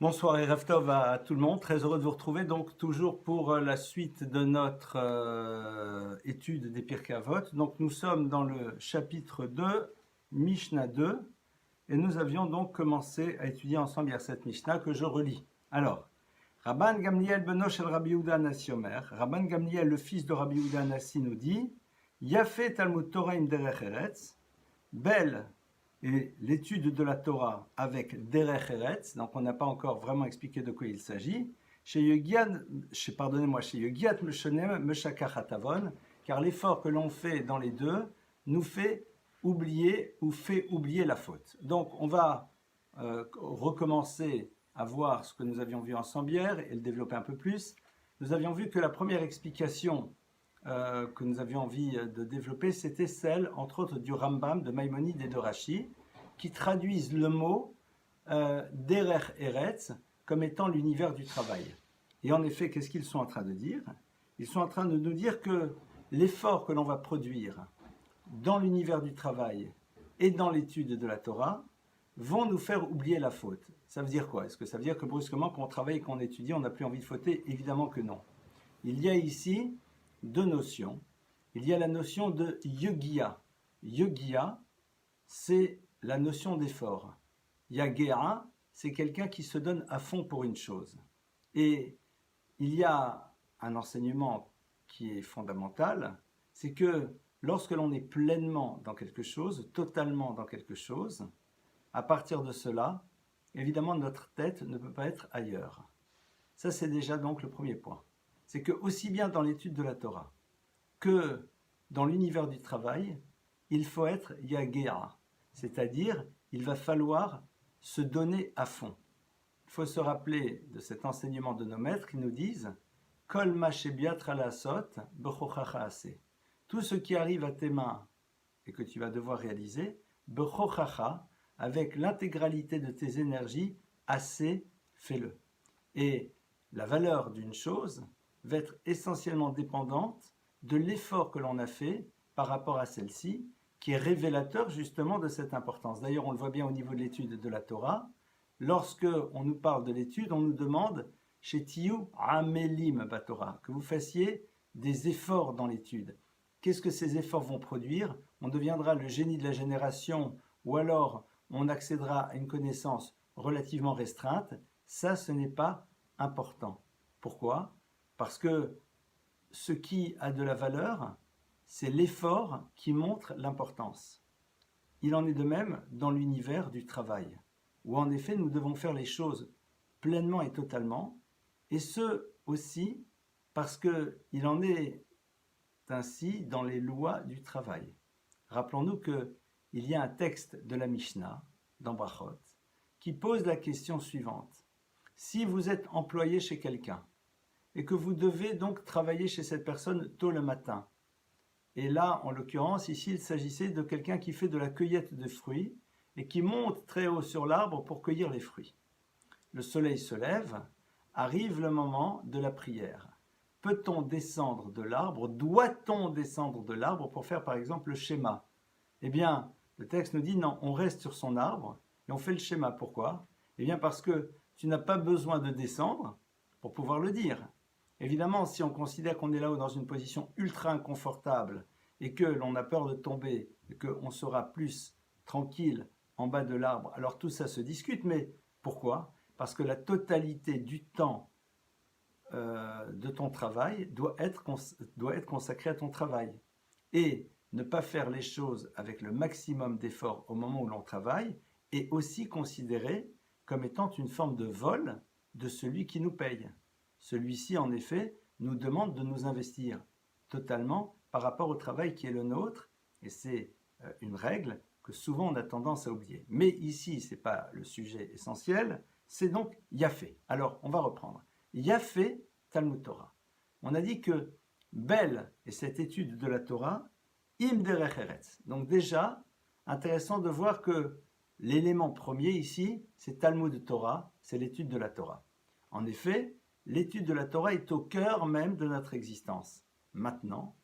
Bonsoir et Erev Tov à tout le monde. Très heureux de vous retrouver donc toujours pour la suite de notre étude des Pirkei Avot. Donc nous sommes dans le chapitre 2, Mishnah 2, et nous avions donc commencé à étudier ensemble hier cette Mishnah que je relis. Alors, Rabban Gamliel beno shel Rabbi Yehuda Anassi Omer, Rabban Gamliel le fils de Rabbi Yehuda Anassi nous dit, Yafé Talmud Torah im derech eretz, belle et l'étude de la Torah avec Derech Eretz, donc on n'a pas encore vraiment expliqué de quoi il s'agit, chez Yegiat Meshonem Meshakach Hatavon, car l'effort que l'on fait dans les deux nous fait oublier ou fait oublier la faute. Donc on va recommencer à voir ce que nous avions vu ensemble hier et le développer un peu plus. Nous avions vu que la première explication que nous avions envie de développer, c'était celle, entre autres, du Rambam, de Maïmonide et de Rashi, qui traduisent le mot Derech Eretz comme étant l'univers du travail. Et en effet, qu'est-ce qu'ils sont en train de dire? Ils sont en train de nous dire que l'effort que l'on va produire dans l'univers du travail et dans l'étude de la Torah vont nous faire oublier la faute. Ça veut dire quoi? Est-ce que ça veut dire que brusquement, quand on travaille et qu'on étudie, on n'a plus envie de fauter? Évidemment que non. Il y a ici deux notions. Il y a la notion de yogia. Yogia, c'est la notion d'effort. Yagea, c'est quelqu'un qui se donne à fond pour une chose. Et il y a un enseignement qui est fondamental, c'est que lorsque l'on est pleinement dans quelque chose, totalement dans quelque chose, à partir de cela, évidemment, notre tête ne peut pas être ailleurs. Ça, c'est déjà donc le premier point. C'est que aussi bien dans l'étude de la Torah que dans l'univers du travail, il faut être yagea, c'est-à-dire il va falloir se donner à fond. Il faut se rappeler de cet enseignement de nos maîtres qui nous disent Kol ma shebiatra lasot bechochacha aseh. Tout ce qui arrive à tes mains et que tu vas devoir réaliser, bechochacha, avec l'intégralité de tes énergies, assez, fais-le. Et la valeur d'une chose va être essentiellement dépendante de l'effort que l'on a fait par rapport à celle-ci, qui est révélateur justement de cette importance. D'ailleurs, on le voit bien au niveau de l'étude de la Torah. Lorsque on nous parle de l'étude, on nous demande chez Tiyu Amelim Batorah, que vous fassiez des efforts dans l'étude. Qu'est-ce que ces efforts vont produire? On deviendra le génie de la génération, ou alors on accédera à une connaissance relativement restreinte. Ça, ce n'est pas important. Pourquoi? Parce que ce qui a de la valeur, c'est l'effort qui montre l'importance. Il en est de même dans l'univers du travail, où en effet nous devons faire les choses pleinement et totalement, et ce aussi parce qu'il en est ainsi dans les lois du travail. Rappelons-nous qu'il y a un texte de la Mishnah, dans Brachot, qui pose la question suivante. Si vous êtes employé chez quelqu'un, et que vous devez donc travailler chez cette personne tôt le matin, et là, en l'occurrence, ici, il s'agissait de quelqu'un qui fait de la cueillette de fruits et qui monte très haut sur l'arbre pour cueillir les fruits. Le soleil se lève, arrive le moment de la prière. Peut-on descendre de l'arbre? Doit-on descendre de l'arbre pour faire par exemple le schéma? Eh bien, le texte nous dit non, on reste sur son arbre et on fait le schéma. Pourquoi? Eh bien parce que tu n'as pas besoin de descendre pour pouvoir le dire. Évidemment, si on considère qu'on est là-haut dans une position ultra inconfortable et que l'on a peur de tomber, et qu'on sera plus tranquille en bas de l'arbre, alors tout ça se discute. Mais pourquoi? Parce que la totalité du temps de ton travail doit être consacrée à ton travail. Et ne pas faire les choses avec le maximum d'effort au moment où l'on travaille est aussi considéré comme étant une forme de vol de celui qui nous paye. Celui-ci, en effet, nous demande de nous investir totalement par rapport au travail qui est le nôtre, et c'est une règle que souvent on a tendance à oublier. Mais ici, ce n'est pas le sujet essentiel, c'est donc Yafé. Alors, on va reprendre. Yafé, Talmud Torah. On a dit que belle est cette étude de la Torah, im derech eretz. Donc déjà, intéressant de voir que l'élément premier ici, c'est Talmud Torah, c'est l'étude de la Torah. En effet, l'étude de la Torah est au cœur même de notre existence. Maintenant,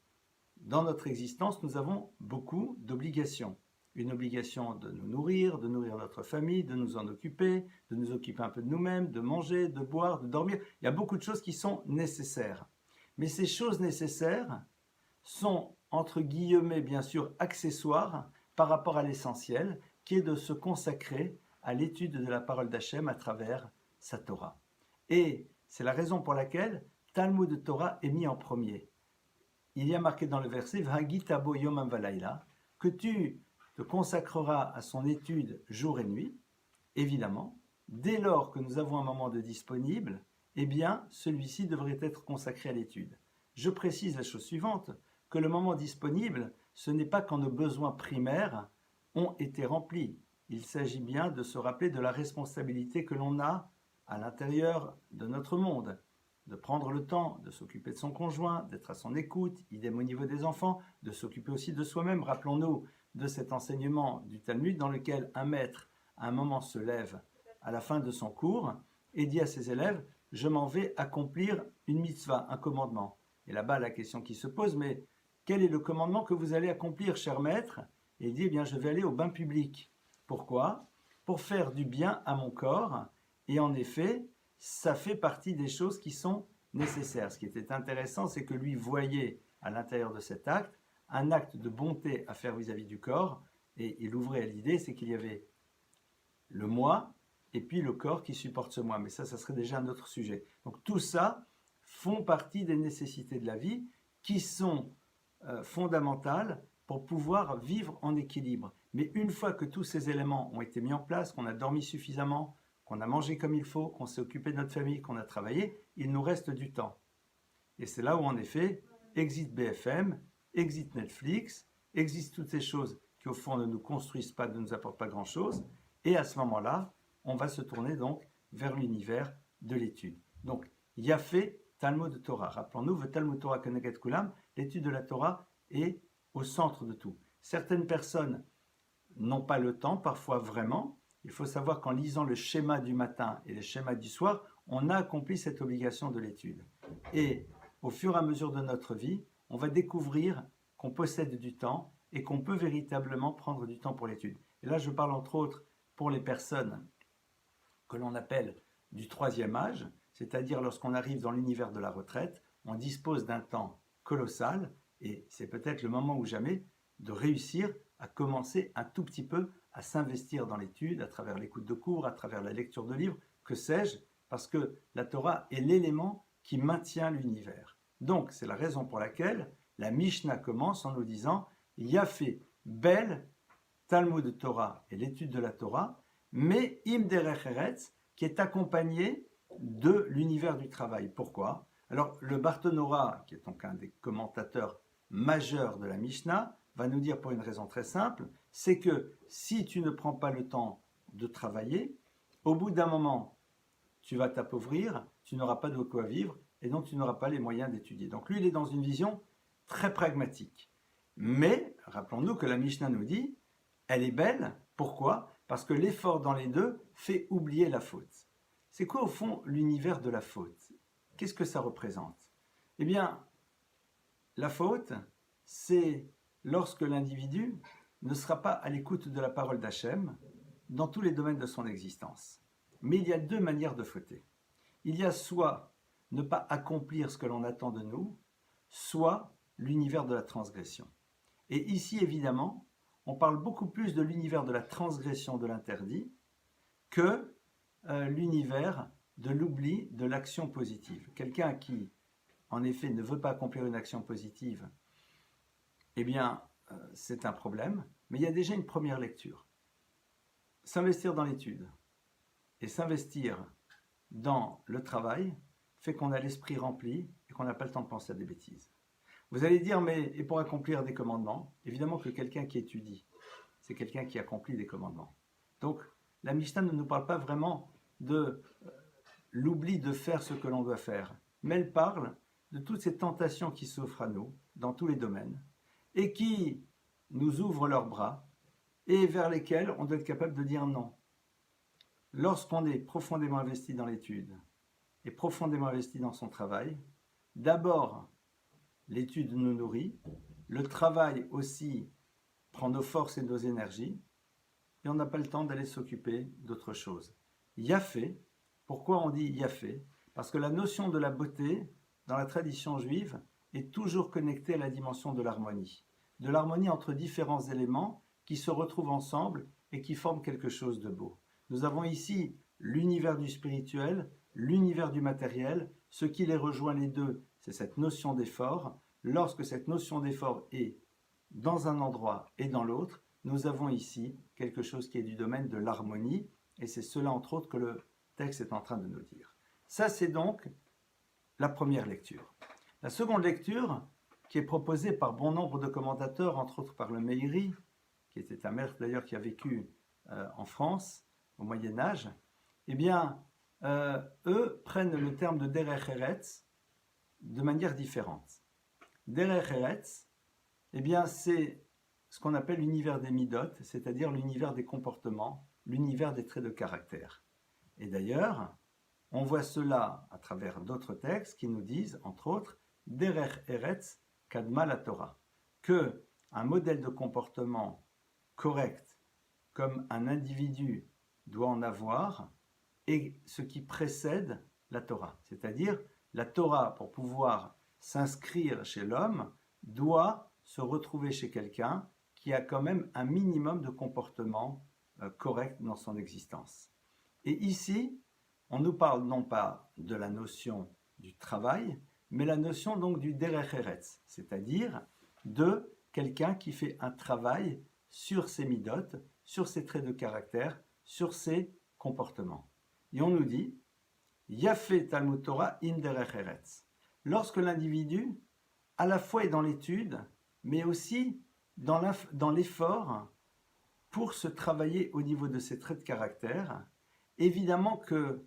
dans notre existence, nous avons beaucoup d'obligations. une obligation de nous nourrir, de nourrir notre famille, de nous en occuper, de nous occuper un peu de nous-mêmes, de manger, de boire, de dormir. Il y a beaucoup de choses qui sont nécessaires. Mais ces choses nécessaires sont, entre guillemets, bien sûr, accessoires par rapport à l'essentiel, qui est de se consacrer à l'étude de la parole d'Hachem à travers sa Torah. Et c'est la raison pour laquelle Talmud Torah est mis en premier. Il y a marqué dans le verset V'hagitabo yomam valayla, que tu te consacreras à son étude jour et nuit. Évidemment, dès lors que nous avons un moment de disponible, eh bien, celui-ci devrait être consacré à l'étude. Je précise la chose suivante, que le moment disponible, ce n'est pas quand nos besoins primaires ont été remplis. Il s'agit bien de se rappeler de la responsabilité que l'on a à l'intérieur de notre monde, de prendre le temps de s'occuper de son conjoint, d'être à son écoute, idem au niveau des enfants, de s'occuper aussi de soi-même. Rappelons-nous de cet enseignement du Talmud dans lequel un maître, à un moment, se lève à la fin de son cours et dit à ses élèves « Je m'en vais accomplir une mitzvah, un commandement ». Et là-bas, la question qui se pose, mais quel est le commandement que vous allez accomplir, cher maître? Et il dit, eh bien, je vais aller au bain public. Pourquoi? Pour faire du bien à mon corps. Et en effet, ça fait partie des choses qui sont nécessaires. Ce qui était intéressant, c'est que lui voyait à l'intérieur de cet acte un acte de bonté à faire vis-à-vis du corps. Et il ouvrait à l'idée, c'est qu'il y avait le moi et puis le corps qui supporte ce moi. Mais ça serait déjà un autre sujet. Donc tout ça font partie des nécessités de la vie qui sont fondamentales pour pouvoir vivre en équilibre. Mais une fois que tous ces éléments ont été mis en place, qu'on a dormi suffisamment, qu'on a mangé comme il faut, qu'on s'est occupé de notre famille, qu'on a travaillé, il nous reste du temps. Et c'est là où en effet existe BFM, existe Netflix, existent toutes ces choses qui au fond ne nous construisent pas, ne nous apportent pas grand-chose. Et à ce moment-là, on va se tourner donc vers l'univers de l'étude. Donc, Yafé, Talmud Torah. Rappelons-nous, le Talmud Torah Keneget Kulam, l'étude de la Torah est au centre de tout. Certaines personnes n'ont pas le temps, parfois vraiment. Il faut savoir qu'en lisant le schéma du matin et le schéma du soir, on a accompli cette obligation de l'étude. Et au fur et à mesure de notre vie, on va découvrir qu'on possède du temps et qu'on peut véritablement prendre du temps pour l'étude. Et là, je parle entre autres pour les personnes que l'on appelle du troisième âge, c'est-à-dire lorsqu'on arrive dans l'univers de la retraite, on dispose d'un temps colossal et c'est peut-être le moment ou jamais de réussir à commencer un tout petit peu à s'investir dans l'étude, à travers l'écoute de cours, à travers la lecture de livres, que sais-je, parce que la Torah est l'élément qui maintient l'univers. Donc, c'est la raison pour laquelle la Mishnah commence en nous disant « Yafé, belle, Talmud Torah et l'étude de la Torah, mais im derech eretz, qui est accompagné de l'univers du travail. » Pourquoi? Alors, le Barthénora, qui est donc un des commentateurs majeurs de la Mishnah, va nous dire pour une raison très simple, c'est que si tu ne prends pas le temps de travailler, au bout d'un moment, tu vas t'appauvrir, tu n'auras pas de quoi vivre, et donc tu n'auras pas les moyens d'étudier. Donc lui, il est dans une vision très pragmatique. Mais, rappelons-nous que la Mishnah nous dit, elle est belle, pourquoi? Parce que l'effort dans les deux fait oublier la faute. C'est quoi au fond l'univers de la faute? Qu'est-ce que ça représente? Eh bien, la faute, c'est lorsque l'individu ne sera pas à l'écoute de la parole d'Hachem dans tous les domaines de son existence. Mais il y a deux manières de fauter. Il y a soit ne pas accomplir ce que l'on attend de nous, soit l'univers de la transgression. Et ici, évidemment, on parle beaucoup plus de l'univers de la transgression de l'interdit que l'univers de l'oubli de l'action positive. Quelqu'un qui, en effet, ne veut pas accomplir une action positive, eh bien, c'est un problème, mais il y a déjà une première lecture. S'investir dans l'étude et s'investir dans le travail fait qu'on a l'esprit rempli et qu'on n'a pas le temps de penser à des bêtises. Vous allez dire, mais et pour accomplir des commandements? Évidemment que quelqu'un qui étudie, c'est quelqu'un qui accomplit des commandements. Donc, la Mishnah ne nous parle pas vraiment de l'oubli de faire ce que l'on doit faire, mais elle parle de toutes ces tentations qui s'offrent à nous, dans tous les domaines, et qui nous ouvrent leurs bras, et vers lesquels on doit être capable de dire non. Lorsqu'on est profondément investi dans l'étude, et profondément investi dans son travail, d'abord, l'étude nous nourrit, le travail aussi prend nos forces et nos énergies, et on n'a pas le temps d'aller s'occuper d'autre chose. Yafé, pourquoi on dit Yafé? Parce que la notion de la beauté, dans la tradition juive, est toujours connectée à la dimension de l'harmonie entre différents éléments qui se retrouvent ensemble et qui forment quelque chose de beau. Nous avons ici l'univers du spirituel, l'univers du matériel. Ce qui les rejoint les deux, c'est cette notion d'effort. Lorsque cette notion d'effort est dans un endroit et dans l'autre, nous avons ici quelque chose qui est du domaine de l'harmonie, et c'est cela entre autres que le texte est en train de nous dire. Ça, c'est donc la première lecture. La seconde lecture, qui est proposée par bon nombre de commentateurs, entre autres par le Meiri, qui était un maître d'ailleurs qui a vécu en France au Moyen-Âge, eh bien, eux prennent le terme de Derech Eretz de manière différente. Derech Eretz, eh bien, c'est ce qu'on appelle l'univers des midot, c'est-à-dire l'univers des comportements, l'univers des traits de caractère. Et d'ailleurs, on voit cela à travers d'autres textes qui nous disent, entre autres, Derech Eretz Kadma la Torah, que un modèle de comportement correct, comme un individu doit en avoir, est ce qui précède la Torah. C'est-à-dire, la Torah, pour pouvoir s'inscrire chez l'homme, doit se retrouver chez quelqu'un qui a quand même un minimum de comportement correct dans son existence. Et ici, on nous parle non pas de la notion du travail, mais la notion donc du derech eretz, c'est-à-dire de quelqu'un qui fait un travail sur ses midot, sur ses traits de caractère, sur ses comportements. Et on nous dit, Yafé Talmud Torah im derech eretz. Lorsque l'individu, à la fois est dans l'étude, mais aussi dans l'effort pour se travailler au niveau de ses traits de caractère, évidemment que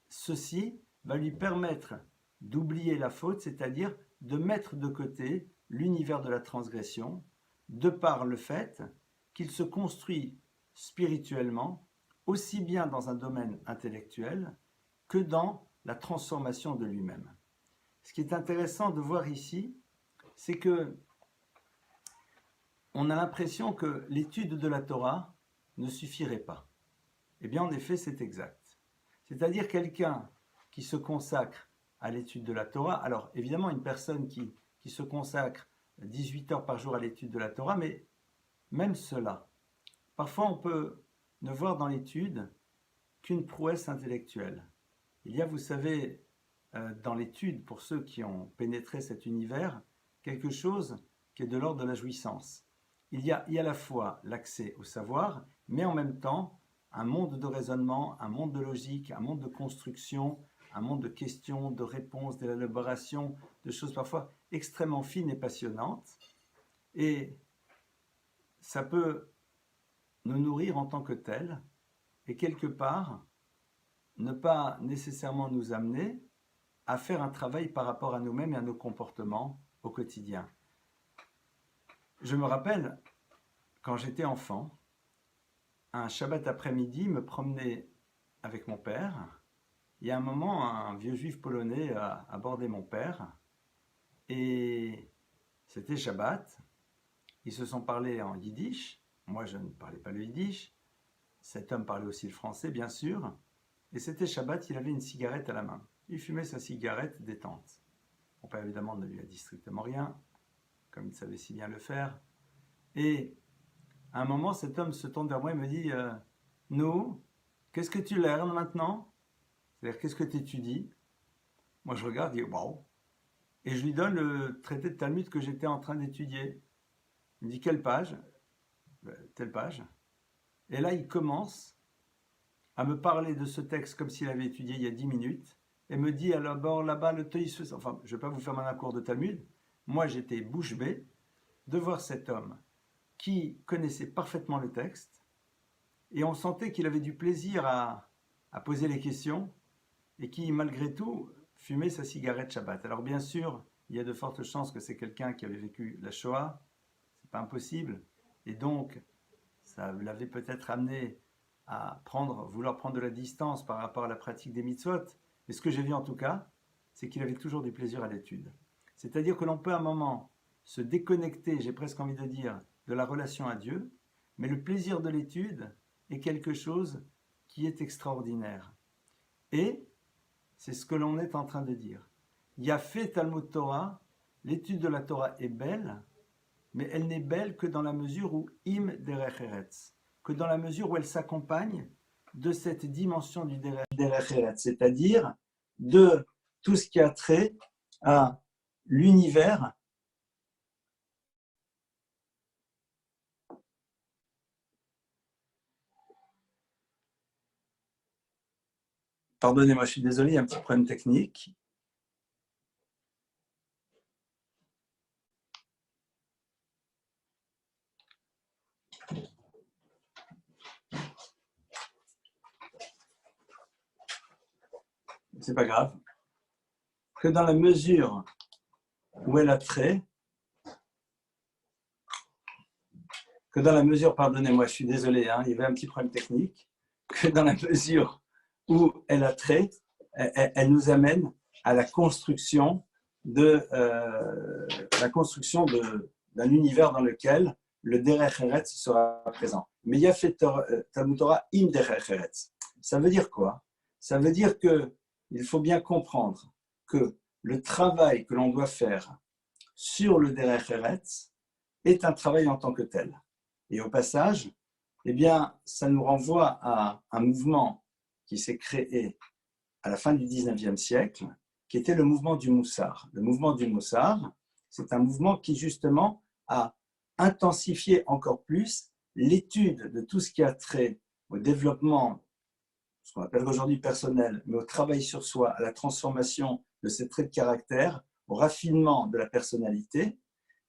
ceci va lui permettre d'oublier la faute, c'est-à-dire de mettre de côté l'univers de la transgression, de par le fait qu'il se construit spirituellement, aussi bien dans un domaine intellectuel que dans la transformation de lui-même. Ce qui est intéressant de voir ici, c'est que on a l'impression que l'étude de la Torah ne suffirait pas. Eh bien, en effet, c'est exact. C'est-à-dire quelqu'un qui se consacre à l'étude de la Torah, alors évidemment une personne qui se consacre 18 heures par jour à l'étude de la Torah, mais même cela, parfois on peut ne voir dans l'étude qu'une prouesse intellectuelle. Il y a, vous savez, dans l'étude, pour ceux qui ont pénétré cet univers, quelque chose qui est de l'ordre de la jouissance. Il y a à la fois l'accès au savoir, mais en même temps un monde de raisonnement, un monde de logique, un monde de construction, un monde de questions, de réponses, d'élaboration, de choses parfois extrêmement fines et passionnantes. Et ça peut nous nourrir en tant que tel, et quelque part, ne pas nécessairement nous amener à faire un travail par rapport à nous-mêmes et à nos comportements au quotidien. Je me rappelle, quand j'étais enfant, un Shabbat après-midi, me promenais avec mon père. Il y a un moment, un vieux juif polonais a abordé mon père, et c'était Shabbat. Ils se sont parlé en yiddish. Moi, je ne parlais pas le yiddish. Cet homme parlait aussi le français, bien sûr. Et c'était Shabbat, il avait une cigarette à la main. Il fumait sa cigarette détente. Mon père, évidemment, ne lui a dit strictement rien, comme il savait si bien le faire. Et à un moment, cet homme se tourne vers moi et me dit « Nous, qu'est-ce que tu lernes maintenant ?» C'est-à-dire, qu'est-ce que tu étudies? Moi, je regarde, je dis « Wow !» Et je lui donne le traité de Talmud que j'étais en train d'étudier. Il me dit « Quelle page ?»« Telle page. » Et là, il commence à me parler de ce texte comme s'il avait étudié il y a 10 minutes, et me dit, alors bord là-bas, le Toïs, enfin, je ne vais pas vous faire un cours de Talmud, moi j'étais bouche bée de voir cet homme qui connaissait parfaitement le texte, et on sentait qu'il avait du plaisir à poser les questions, et qui, malgré tout, fumait sa cigarette Shabbat. Alors bien sûr, il y a de fortes chances que c'est quelqu'un qui avait vécu la Shoah, c'est pas impossible, et donc, ça l'avait peut-être amené à vouloir prendre de la distance par rapport à la pratique des mitzvot. Mais ce que j'ai vu en tout cas, c'est qu'il avait toujours du plaisir à l'étude. C'est-à-dire que l'on peut à un moment se déconnecter, j'ai presque envie de dire, de la relation à Dieu, mais le plaisir de l'étude est quelque chose qui est extraordinaire. Et c'est ce que l'on est en train de dire. Yafé Talmud Torah, l'étude de la Torah est belle, mais elle n'est belle que dans la mesure où im derech eretz, que dans la mesure où elle s'accompagne de cette dimension du derech eretz, c'est-à-dire de tout ce qui a trait à l'univers. Pardonnez-moi, je suis désolé, il y a un petit problème technique. C'est pas grave. Que dans la mesure où elle a trait, que dans la mesure, pardonnez-moi, je suis désolé, il y avait un petit problème technique, que dans la mesure où elle a trait, elle nous amène à la construction d'un univers dans lequel le derech eretz sera présent. Mais il y a fait Talmud Torah im derech eretz. Ça veut dire quoi? Ça veut dire qu'il faut bien comprendre que le travail que l'on doit faire sur le derech eretz est un travail en tant que tel. Et au passage, eh bien, ça nous renvoie à un mouvement qui s'est créé à la fin du 19e siècle, qui était le mouvement du Moussard. Le mouvement du Moussard, c'est un mouvement qui justement a intensifié encore plus l'étude de tout ce qui a trait au développement, ce qu'on appelle aujourd'hui personnel, mais au travail sur soi, à la transformation de ses traits de caractère, au raffinement de la personnalité,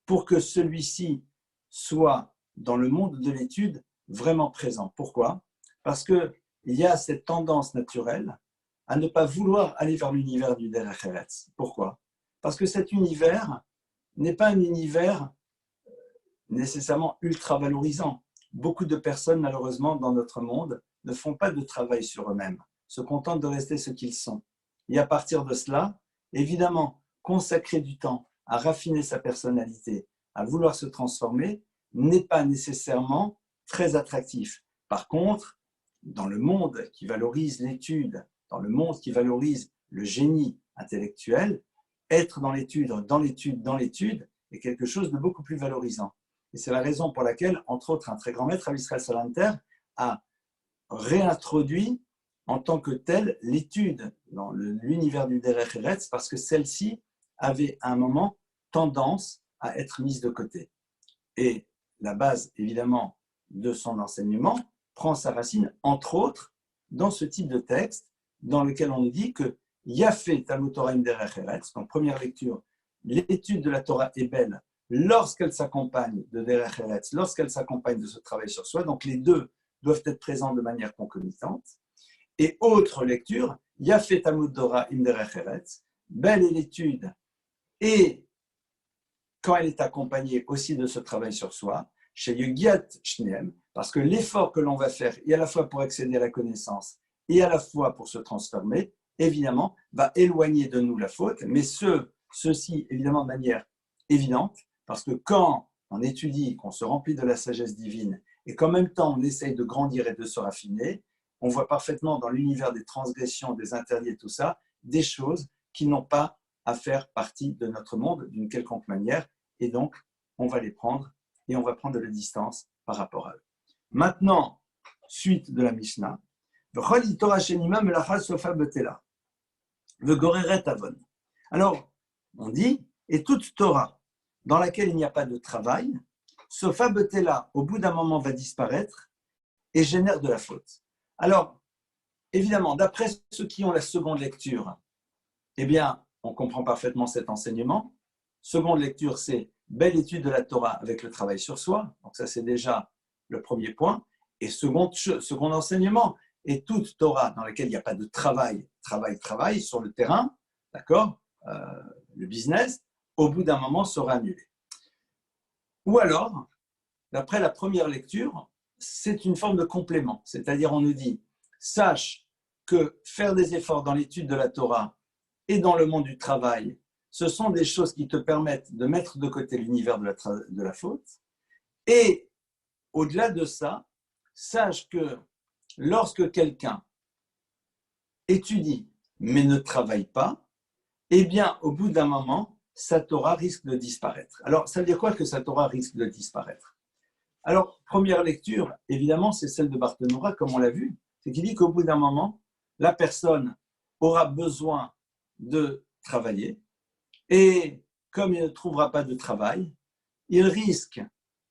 pour que celui-ci soit dans le monde de l'étude vraiment présent. Pourquoi? Parce qu'il y a cette tendance naturelle à ne pas vouloir aller vers l'univers du derech eretz. Pourquoi? Parce que cet univers n'est pas un univers nécessairement ultra valorisant. Beaucoup de personnes, malheureusement, dans notre monde, ne font pas de travail sur eux-mêmes, se contentent de rester ce qu'ils sont. Et à partir de cela, évidemment, consacrer du temps à raffiner sa personnalité, à vouloir se transformer, n'est pas nécessairement très attractif. Par contre, dans le monde qui valorise l'étude, dans le monde qui valorise le génie intellectuel, être dans l'étude est quelque chose de beaucoup plus valorisant. Et c'est la raison pour laquelle, entre autres, un très grand maître, Rabbi Israël Salanter, a réintroduit en tant que tel l'étude dans l'univers du derech eretz, parce que celle-ci avait à un moment tendance à être mise de côté. Et la base, évidemment, de son enseignement prend sa racine, entre autres, dans ce type de texte dans lequel on nous dit que Yafé Talmud Torah im derech eretz, donc première lecture, l'étude de la Torah est belle lorsqu'elle s'accompagne de derech eretz, lorsqu'elle s'accompagne de ce travail sur soi, donc les deux doivent être présents de manière concomitante. Et autre lecture, Yafé Talmud Torah im derech eretz, belle est l'étude, et quand elle est accompagnée aussi de ce travail sur soi, chez Yugiat Shneem, parce que l'effort que l'on va faire, et à la fois pour accéder à la connaissance, et à la fois pour se transformer, évidemment, va éloigner de nous la faute, mais ceci, évidemment, de manière évidente, parce que quand on étudie, qu'on se remplit de la sagesse divine, et qu'en même temps on essaye de grandir et de se raffiner, on voit parfaitement dans l'univers des transgressions, des interdits et tout ça, des choses qui n'ont pas à faire partie de notre monde d'une quelconque manière, et donc on va les prendre, et on va prendre de la distance par rapport à eux. Maintenant, suite de la Mishnah, alors, on dit, et toute Torah dans laquelle il n'y a pas de travail, Sofa Betela, au bout d'un moment, va disparaître et génère de la faute. Alors, évidemment, d'après ceux qui ont la seconde lecture, eh bien, on comprend parfaitement cet enseignement. Seconde lecture, c'est belle étude de la Torah avec le travail sur soi. Donc ça, c'est déjà le premier point. Et second enseignement, et toute Torah dans laquelle il n'y a pas de travail sur le terrain, d'accord, le business, au bout d'un moment sera annulé. Ou alors, d'après la première lecture, c'est une forme de complément. C'est-à-dire, on nous dit, sache que faire des efforts dans l'étude de la Torah et dans le monde du travail, ce sont des choses qui te permettent de mettre de côté l'univers de la faute. Et au-delà de ça, sache que lorsque quelqu'un étudie mais ne travaille pas, eh bien, au bout d'un moment, sa Torah risque de disparaître. Alors, ça veut dire quoi que sa Torah risque de disparaître? Alors, première lecture, évidemment, c'est celle de Barthénora, comme on l'a vu, c'est qu'il dit qu'au bout d'un moment, la personne aura besoin de travailler et comme il ne trouvera pas de travail, il risque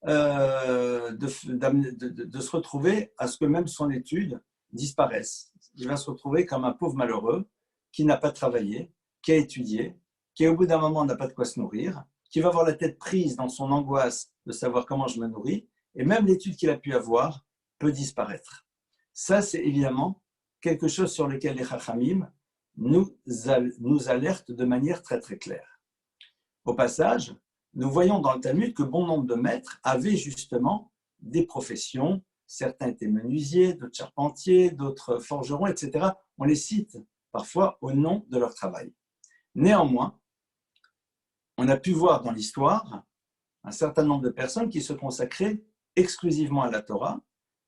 de se retrouver à ce que même son étude disparaisse. Il va se retrouver comme un pauvre malheureux qui n'a pas travaillé, qui a étudié, qui au bout d'un moment n'a pas de quoi se nourrir, qui va avoir la tête prise dans son angoisse de savoir comment je me nourris, et même l'étude qu'il a pu avoir peut disparaître. Ça, c'est évidemment quelque chose sur lequel les Chachamim nous alertent de manière très très claire. Au passage, nous voyons dans le Talmud que bon nombre de maîtres avaient justement des professions. Certains étaient menuisiers, d'autres charpentiers, d'autres forgerons, etc. On les cite parfois au nom de leur travail. Néanmoins, on a pu voir dans l'histoire un certain nombre de personnes qui se consacraient exclusivement à la Torah,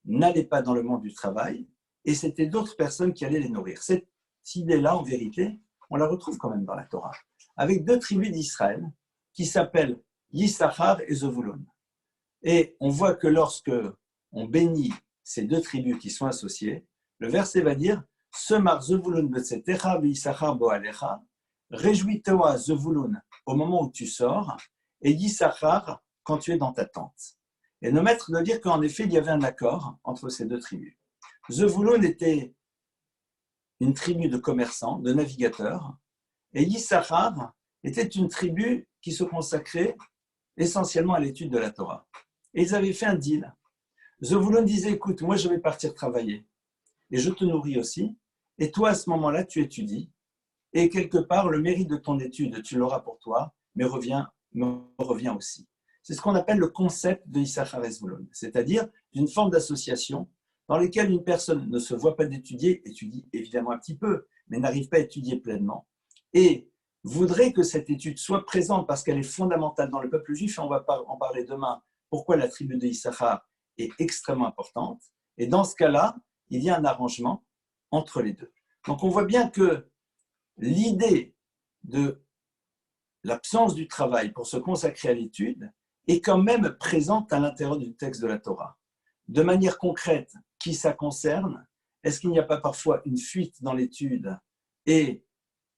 n'allaient pas dans le monde du travail, et c'était d'autres personnes qui allaient les nourrir. Cette idée-là, en vérité, on la retrouve quand même dans la Torah, avec deux tribus d'Israël qui s'appellent Yissachar et Zevulun. Et on voit que lorsque on bénit ces deux tribus qui sont associées, le verset va dire « Semar Zevulun betzetecha v'Yissachar boalecha » Réjouis-toi, Zevulun, au moment où tu sors, et Yissachar, quand tu es dans ta tente. Et nos maîtres de dire qu'en effet, il y avait un accord entre ces deux tribus. Zevulun était une tribu de commerçants, de navigateurs, et Yissachar était une tribu qui se consacrait essentiellement à l'étude de la Torah. Et ils avaient fait un deal. Zevulun disait, écoute, moi je vais partir travailler, et je te nourris aussi, et toi à ce moment-là, tu étudies, et quelque part, le mérite de ton étude, tu l'auras pour toi, mais me revient aussi. C'est ce qu'on appelle le concept de Yissachar et Zvulun, c'est-à-dire d'une forme d'association dans laquelle une personne ne se voit pas d'étudier, étudie évidemment un petit peu, mais n'arrive pas à étudier pleinement, et voudrait que cette étude soit présente parce qu'elle est fondamentale dans le peuple juif, et on va en parler demain, pourquoi la tribu de Yissachar est extrêmement importante, et dans ce cas-là, il y a un arrangement entre les deux. Donc on voit bien que l'idée de l'absence du travail pour se consacrer à l'étude est quand même présente à l'intérieur du texte de la Torah. De manière concrète, qui ça concerne? Est-ce qu'il n'y a pas parfois une fuite dans l'étude et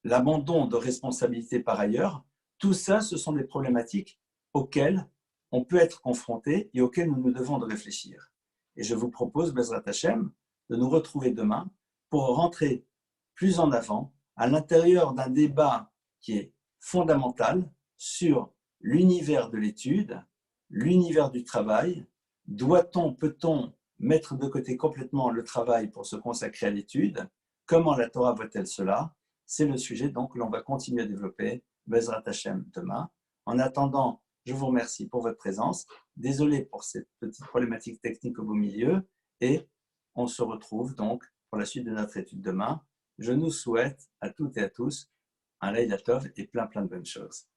l'abandon de responsabilités par ailleurs? Tout ça, ce sont des problématiques auxquelles on peut être confronté et auxquelles nous devons de réfléchir. Et je vous propose, Bezrat Hashem, de nous retrouver demain pour rentrer plus en avant à l'intérieur d'un débat qui est fondamental sur l'univers de l'étude, l'univers du travail. Doit-on, peut-on mettre de côté complètement le travail pour se consacrer à l'étude? Comment la Torah voit-elle cela? C'est le sujet donc que l'on va continuer à développer, Bezrat Hashem, demain. En attendant, je vous remercie pour votre présence. Désolé pour cette petite problématique technique au beau milieu. Et on se retrouve donc pour la suite de notre étude demain. Je nous souhaite à toutes et à tous un Leïla Tov et plein de bonnes choses.